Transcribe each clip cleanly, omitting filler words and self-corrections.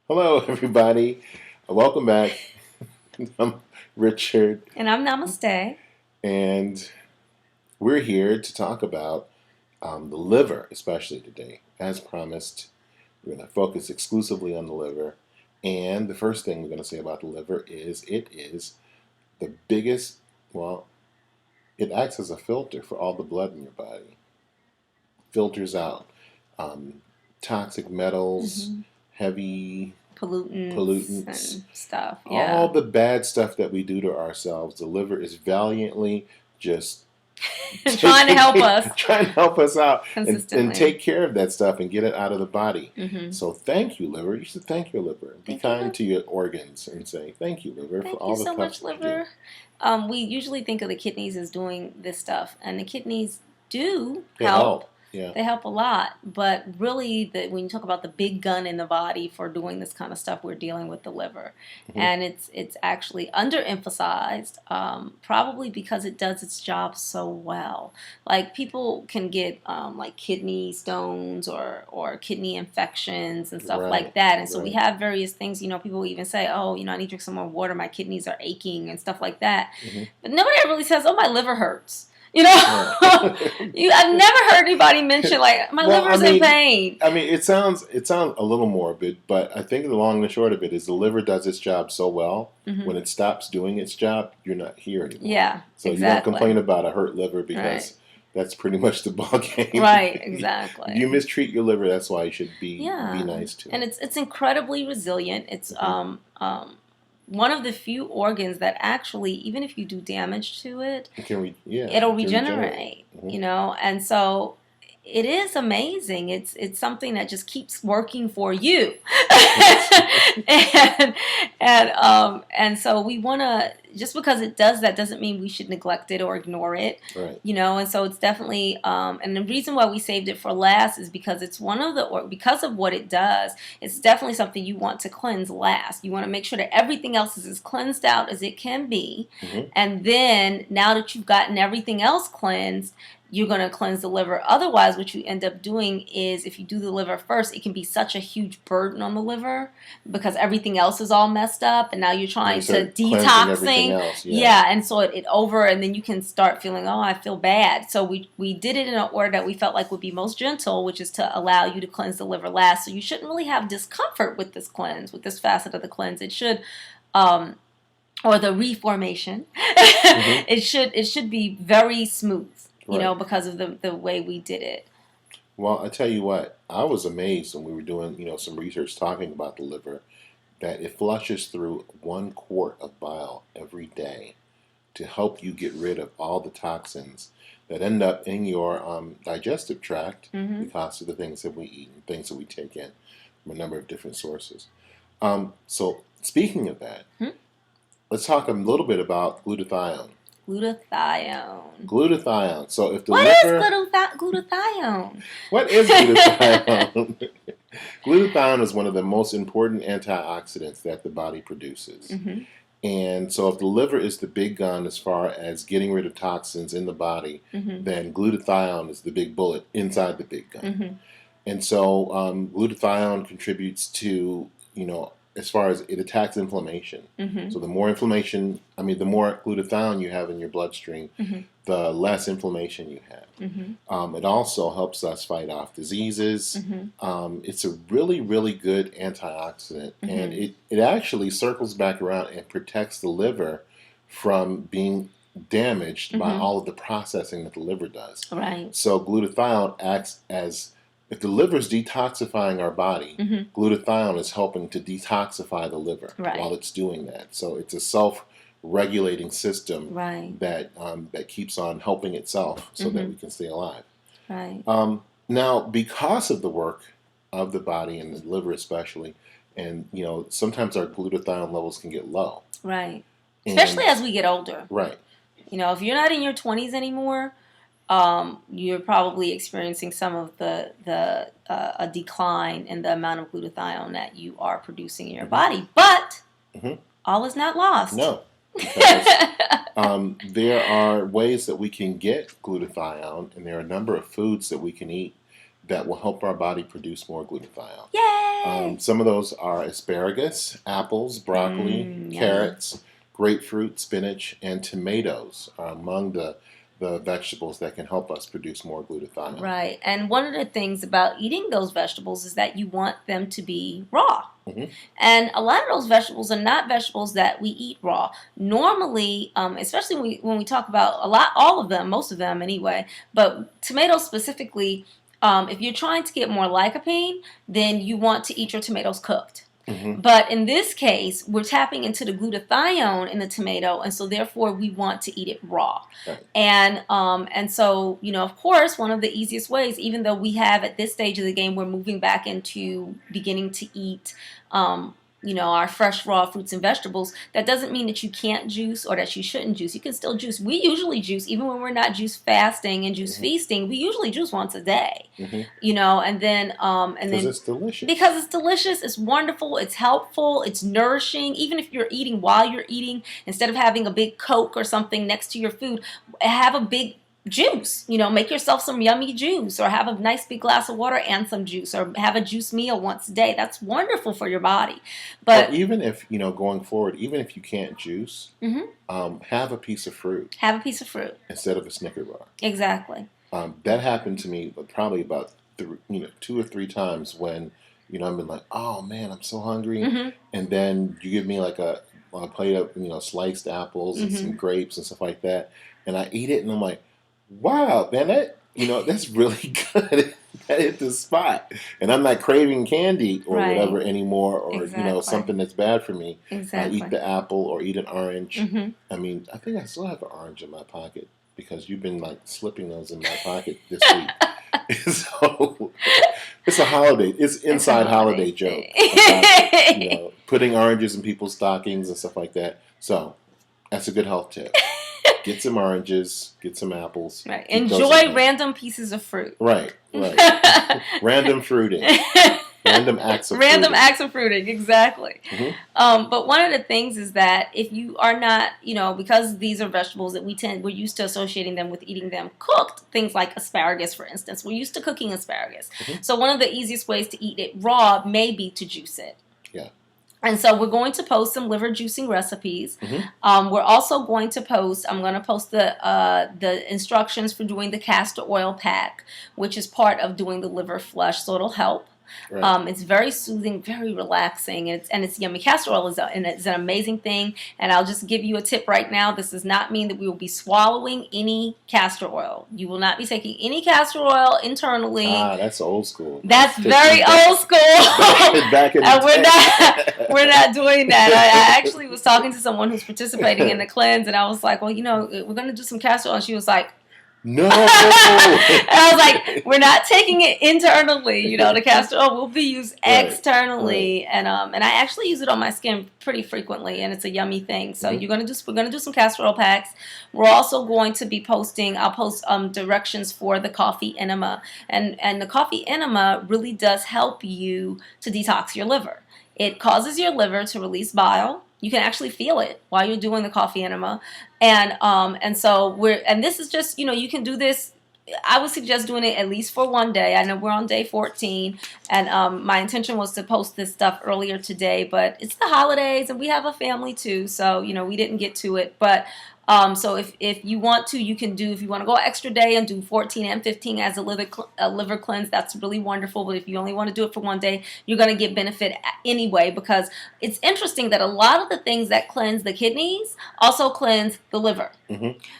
Hello, everybody. Welcome back. I'm Richard, And I'm Namaste. and we're here to talk about the liver, especially today. As promised, we're going to focus exclusively on the liver. And the first thing we're going to say about the liver is it is the biggest, well, it acts as a filter for all the blood in your body, filters out um, toxic metals, hmm heavy Pollutants pollutants, and stuff. all Yeah. the bad stuff that we do to ourselves. The liver is valiantly just Trying to help us trying to help us out and consistently. take care of that stuff and get it out of the body. hmm So thank you, liver. You should thank your liver. Be Thank you, kind liver. to your organs and say thank you, liver, for Thank you all the so stuff much, that you do. liver. We usually think of the kidneys as doing this stuff, and the kidneys do They help. help. Yeah. They help a lot, but really, when you talk about the big gun in the body for doing this kind of stuff, we're dealing with the liver, hmm and it's actually underemphasized, probably because it does its job so well. Like people can get like kidney stones or kidney infections and stuff like Right. that, and so we Right. have various things. People even say, oh, I need to drink some more water. My kidneys are aching and stuff like that, hmm but nobody ever really says, oh, my liver hurts. Right. I've never heard anybody mention like my Well, liver's in pain. it sounds a little morbid, but I think the long and short of it is the liver does its job so well. hmm When it stops doing its job, you're not here anymore. Yeah, So you don't exactly. complain about a hurt liver Right, because that's pretty much the ball game. right, If you exactly. mistreat your liver, that's why you should be Yeah, nice to and it. it's incredibly resilient. It's hmm one of the few organs that actually, even if you do damage to it, it'll it can regenerate. regenerate. hmm And so it is amazing. It's something that just keeps working for you, Yes. and and so we want to, just because it does that doesn't mean we should neglect it or ignore it. Right. And so it's definitely, and the reason why we saved it for last is because it's one of the, or because of what it does, it's definitely something you want to cleanse last. You want to make sure that everything else is as cleansed out as it can be. hmm And then now that you've gotten everything else cleansed, you're going to cleanse the liver. Otherwise, what you end up doing is, if you do the liver first, it can be such a huge burden on the liver because everything else is all messed up, and now you're And you trying to start cleansing everything detoxing. else. Yeah. Yeah, and so it over, and then you can start feeling, oh, I feel bad. So we did it in an order that we felt like would be most gentle, which is to allow you to cleanse the liver last. So you shouldn't really have discomfort with this cleanse, with this facet of the cleanse. It should, um, or the reformation, hmm it should be very smooth, Right. because of the way we did it. Well, I tell you what, I was amazed when we were doing, some research talking about the liver, that it flushes through 1 quart of bile every day to help you get rid of all the toxins that end up in your digestive tract hmm because of the things that we eat and things that we take in from a number of different sources. So, speaking of that, let's talk a little bit about glutathione. Glutathione. Glutathione. So, if the What is liver, glutathione? what is glutathione? Glutathione is one of the most important antioxidants that the body produces. hmm And so, if the liver is the big gun as far as getting rid of toxins in the body, hmm then glutathione is the big bullet inside the big gun. hmm And so, glutathione contributes to, as far as it attacks inflammation. hmm So, the more inflammation, the more glutathione you have in your bloodstream, hmm the less inflammation you have. hmm It also helps us fight off diseases. hmm It's a really, really good antioxidant, and hmm it actually circles back around and protects the liver from being damaged by hmm all of the processing that the liver does. Right. So glutathione acts as, if the liver is detoxifying our body, hmm glutathione is helping to detoxify the liver while Right. it's doing that. So it's a self-regulating system Right. that keeps on helping itself so that hmm we can stay alive. Right. Now, because of the work of the body and the liver especially, and sometimes our glutathione levels can get low. Right. Especially And as we get older. right, If you're not in your 20s anymore, you're probably experiencing some of the a decline in the amount of glutathione that you are producing in your hmm body. But hmm all is not lost. no, because there are ways that we can get glutathione, and there are a number of foods that we can eat that will help our body produce more glutathione. Yay! Some of those are asparagus, apples, broccoli, Yummy. carrots, grapefruit, spinach, and tomatoes are among the vegetables that can help us produce more glutathione. Right. And one of the things about eating those vegetables is that you want them to be raw. Mhm. And a lot of those vegetables are not vegetables that we eat raw. Normally, especially when we talk about all of them, most of them anyway, but tomatoes specifically, if you're trying to get more lycopene, then you want to eat your tomatoes cooked. Mhm. But in this case, we're tapping into the glutathione in the tomato, and so therefore we want to eat it raw. Right. And so, of course, one of the easiest ways, even though we have at this stage of the game, we're moving back into beginning to eat our fresh raw fruits and vegetables, that doesn't mean that you can't juice or that you shouldn't juice. You can still juice. We usually juice, even when we're not juice fasting and juice feasting, we usually juice once a day. And then Because it's delicious. Because it's delicious, it's wonderful, it's helpful, it's nourishing. Even if you're eating while you're eating, instead of having a big Coke or something next to your food, have a big juice. Make yourself some yummy juice, or have a nice big glass of water and some juice, or have a juice meal once a day. That's wonderful for your body. But or even if, going forward, even if you can't juice, have a piece of fruit. Have a piece of fruit instead of a Snicker bar. Exactly. That happened to me probably about 2 or 3 times when, I've been like, oh man, I'm so hungry. And then you give me like a plate of, sliced apples and some grapes and stuff like that. And I eat it and I'm like, wow, man, that's really good. That hit the spot. And I'm not craving candy or whatever anymore, or, something that's bad for me. Exactly. I eat the apple or eat an orange. I mean, I think I still have an orange in my pocket because you've been like slipping those in my pocket this week. So it's a holiday. It's inside holiday joke about, putting oranges in people's stockings and stuff like that. So that's a good health tip. Get some oranges, get some apples. Right. Enjoy random pieces of fruit. Right. Random fruiting. Random acts of fruiting, exactly. But one of the things is that if you are not, because these are vegetables that we're used to associating them with eating them cooked, things like asparagus, for instance. We're used to cooking asparagus. So one of the easiest ways to eat it raw may be to juice it. Yeah. And so we're going to post some liver juicing recipes. We're also going to post, I'm going to post the instructions for doing the castor oil pack, which is part of doing the liver flush, so it'll help. Right. It's very soothing, very relaxing, and it's yummy. Castor oil is an amazing thing, and I'll just give you a tip right now. This does not mean that we will be swallowing any castor oil. You will not be taking any castor oil internally. That's old school. That's very old school. Back in we're not doing that. I actually was talking to someone who's participating in the cleanse, and I was like, well, we're going to do some castor oil, and she was like, no. And I was like, we're not taking it internally, the castor oil will be used externally. Right. And I actually use it on my skin pretty frequently, and it's a yummy thing. So we're gonna do some castor oil packs. We're also going to be I'll post directions for the coffee enema. And the coffee enema really does help you to detox your liver. It causes your liver to release bile. You can actually feel it while you're doing the coffee enema, and so this is just, you can do this. I would suggest doing it at least for one day. I know we're on day 14, and my intention was to post this stuff earlier today, but it's the holidays and we have a family too, so we didn't get to it. But so if you want to, you can do, if you want to go extra day and do 14 and 15 as a liver cleanse, that's really wonderful. But if you only want to do it for one day, you're going to get benefit anyway, because it's interesting that a lot of the things that cleanse the kidneys also cleanse the liver.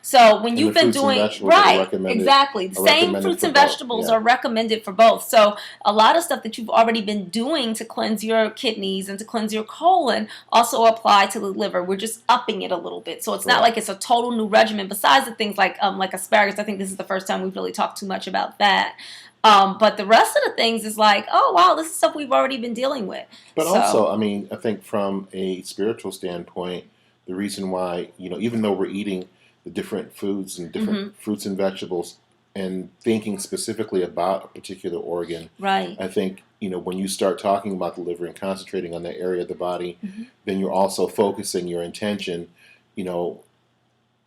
So when you've been doing, exactly, the same fruits and vegetables are recommended for both. So a lot of stuff that you've already been doing to cleanse your kidneys and to cleanse your colon also apply to the liver. We're just upping it a little bit. So it's not like it's a total new regimen, besides the things like asparagus. I think this is the first time we've really talked too much about that. But the rest of the things is like, oh wow, this is stuff we've already been dealing with. But also, I think from a spiritual standpoint, the reason why, even though we're eating the different foods and different fruits and vegetables and thinking specifically about a particular organ, right? I think, when you start talking about the liver and concentrating on that area of the body, then you're also focusing your intention,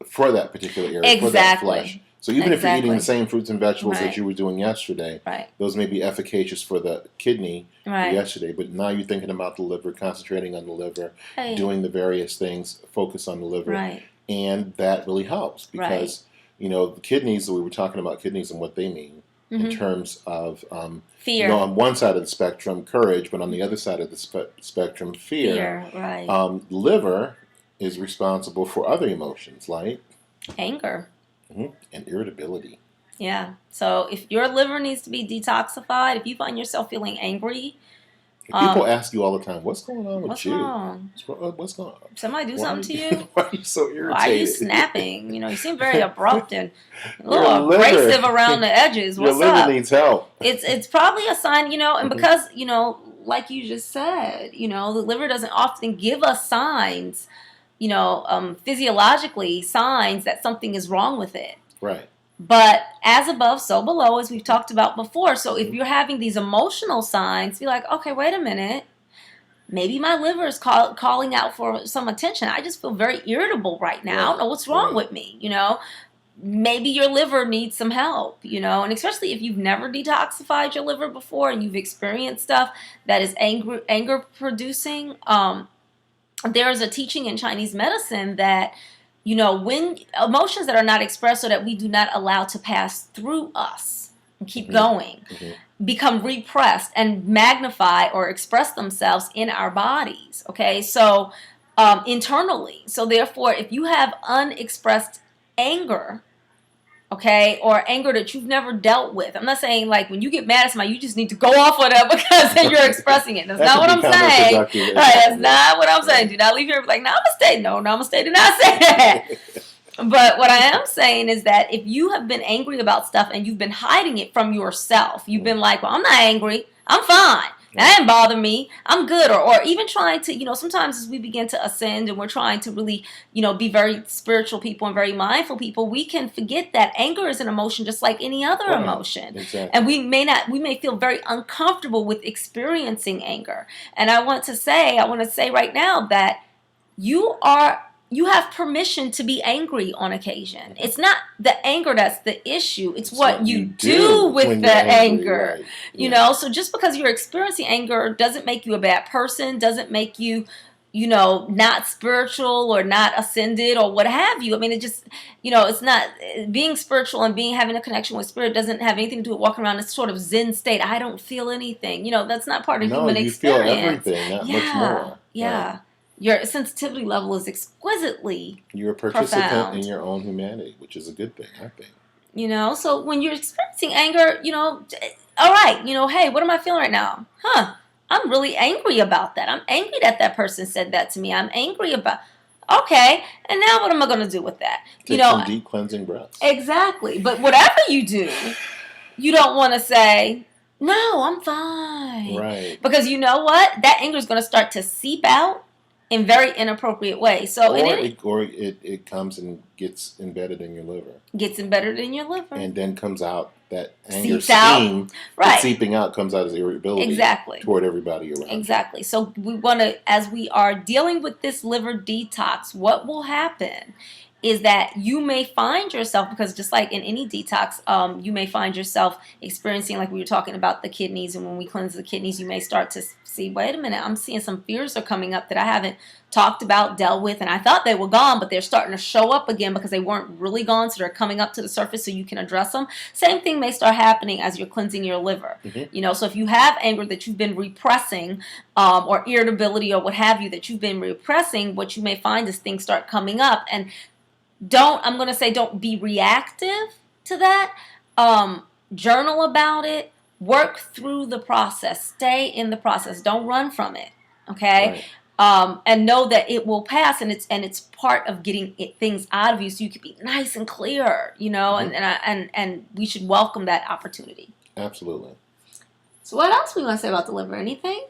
for that particular area, for that flesh. So even if you're eating the Exactly. same fruits and vegetables that Right. you were doing yesterday, Right. those may be efficacious for the kidney for Right. yesterday, but now you're thinking about the liver, concentrating on the liver, Right. doing the various things, focus on the liver, Right. and that really helps Right. because the kidneys. We were talking about kidneys and what they mean in Mm-hmm. terms of Fear. on one side of the spectrum, courage, but on the other side of the spectrum, fear. Fear. Right. Liver is responsible for other emotions like Anger. and irritability. Yeah. So if your liver needs to be detoxified, if you find yourself feeling angry, People ask you all the time, "What's going on with what's you? wrong? What's going on? Somebody do Why something are to you? Why are you so irritated? Why are you snapping? You seem very abrupt and a Your little liver- abrasive around the edges. Your What's liver up? needs help. It's probably a sign, and Mhm. because, like you just said, the liver doesn't often give us signs, physiologically signs that something is wrong with it. Right. But as above, so below, as we've talked about before. So if you're having these emotional signs, be like, okay, wait a minute. Maybe my liver is calling out for some attention. I just feel very irritable right now. I don't know what's wrong with me, Maybe your liver needs some help, and especially if you've never detoxified your liver before and you've experienced stuff that is anger producing. There's a teaching in Chinese medicine that, when emotions that are not expressed or that we do not allow to pass through us and keep going, become repressed and magnify or express themselves in our bodies. Okay, so internally. So therefore, if you have unexpressed anger, okay, or anger that you've never dealt with. I'm not saying like when you get mad at somebody, you just need to go off on them because then you're expressing it. That's not what I'm saying. Right, that's not what I'm saying. Do not leave here like namaste. No, namaste. Do not say that. But what I am saying is that if you have been angry about stuff and you've been hiding it from yourself, you've been like, well, I'm not angry. I'm fine. That didn't bother me. I'm good. Or even trying to, sometimes as we begin to ascend and we're trying to really, be very spiritual people and very mindful people, we can forget that anger is an emotion just like any other emotion. Exactly. And we may feel very uncomfortable with experiencing anger. And I want to say right now that you have permission to be angry on occasion. It's not the anger that's the issue. It's what you do with the anger. Right. So just because you're experiencing anger doesn't make you a bad person, doesn't make you, not spiritual or not ascended or what have you. I mean, it just, it's not being spiritual and having a connection with spirit doesn't have anything to do with walking around this sort of Zen state. I don't feel anything. That's not part of human experience. No, you feel everything, not much more. Yeah. Right. Your sensitivity level is exquisitely You're a participant profound. In your own humanity, which is a good thing, I think. So when you're experiencing anger, all right, hey, what am I feeling right now? I'm really angry about that. I'm angry that person said that to me. I'm angry about, okay, and now what am I going to do with that? Take some deep cleansing breaths. Exactly. But whatever you do, you don't want to say, no, I'm fine. Right. Because you know what? That anger is going to start to seep out in very inappropriate ways. So it comes and gets embedded in your liver. Gets embedded in your liver. And then comes out that anger steam. Right. Seeping out comes out as irritability. Exactly. Toward everybody around. Exactly. So we want to, as we are dealing with this liver detox, what will happen is that you may find yourself, because just like in any detox, you may find yourself experiencing, like we were talking about the kidneys, and when we cleanse the kidneys, you may start to see, wait a minute, I'm seeing some fears are coming up that I haven't talked about, dealt with, and I thought they were gone, but they're starting to show up again because they weren't really gone, so they're coming up to the surface so you can address them. Same thing may start happening as you're cleansing your liver. Mm-hmm. So if you have anger that you've been repressing, or irritability or what have you that you've been repressing, what you may find is things start coming up, and don't be reactive to that. Journal about it. Work through the process. Stay in the process. Don't run from it. Okay? Right. And know that it will pass, and it's part of getting things out of you, so you can be nice and clear. Mm-hmm. And we should welcome that opportunity. Absolutely. So what else we want to say about the liver? Anything?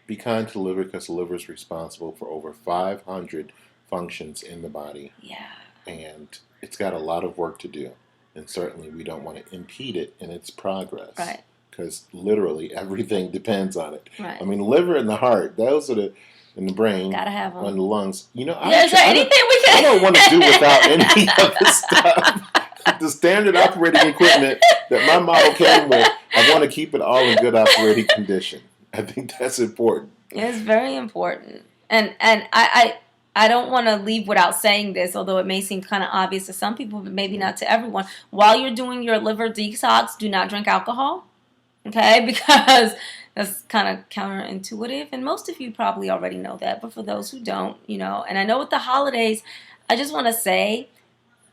Be kind to the liver, because the liver is responsible for over 500 functions in the body. Yeah. And it's got a lot of work to do. And certainly we don't want to impede it in its progress. Right. Because literally everything depends on it. Right. I mean, liver and the heart, those are and the brain Gotta have on them. the lungs. You know, Yeah, is there anything we I can? don't want to do without any of the stuff. The standard operating equipment that my model came with, I want to keep it all in good operating condition. I think that's important. It's very important, and I don't want to leave without saying this, although it may seem kind of obvious to some people, but maybe not to everyone. While you're doing your liver detox, do not drink alcohol, okay? Because that's kind of counterintuitive, and most of you probably already know that. But for those who don't, and I know with the holidays, I just want to say,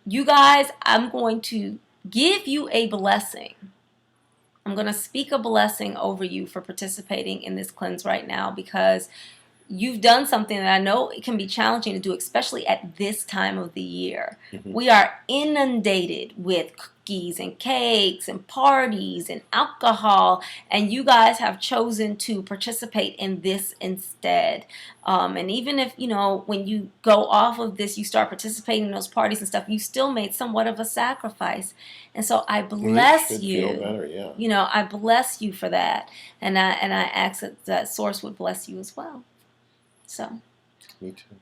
you guys, I'm going to give you a blessing. I'm going to speak a blessing over you for participating in this cleanse right now, because you've done something that I know it can be challenging to do, especially at this time of the year. Mhm. We are inundated with cookies and cakes and parties and alcohol, and you guys have chosen to participate in this instead. And even if, when you go off of this, you start participating in those parties and stuff, you still made somewhat of a sacrifice. And so I bless should you. feel better, yeah. I bless you for that. And I ask that Source would bless you as well. So, Me too.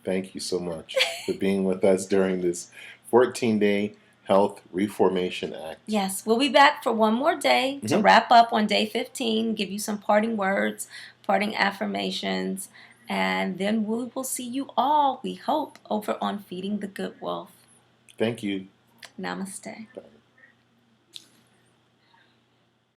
Thank you so much for being with us during this 14-day Health Reformation Act. yes, we'll be back for one more day to wrap up on day 15, give you some parting words, parting affirmations, and then we will see you all, we hope, over on Feeding the Good Wolf. Thank you. Namaste. Bye.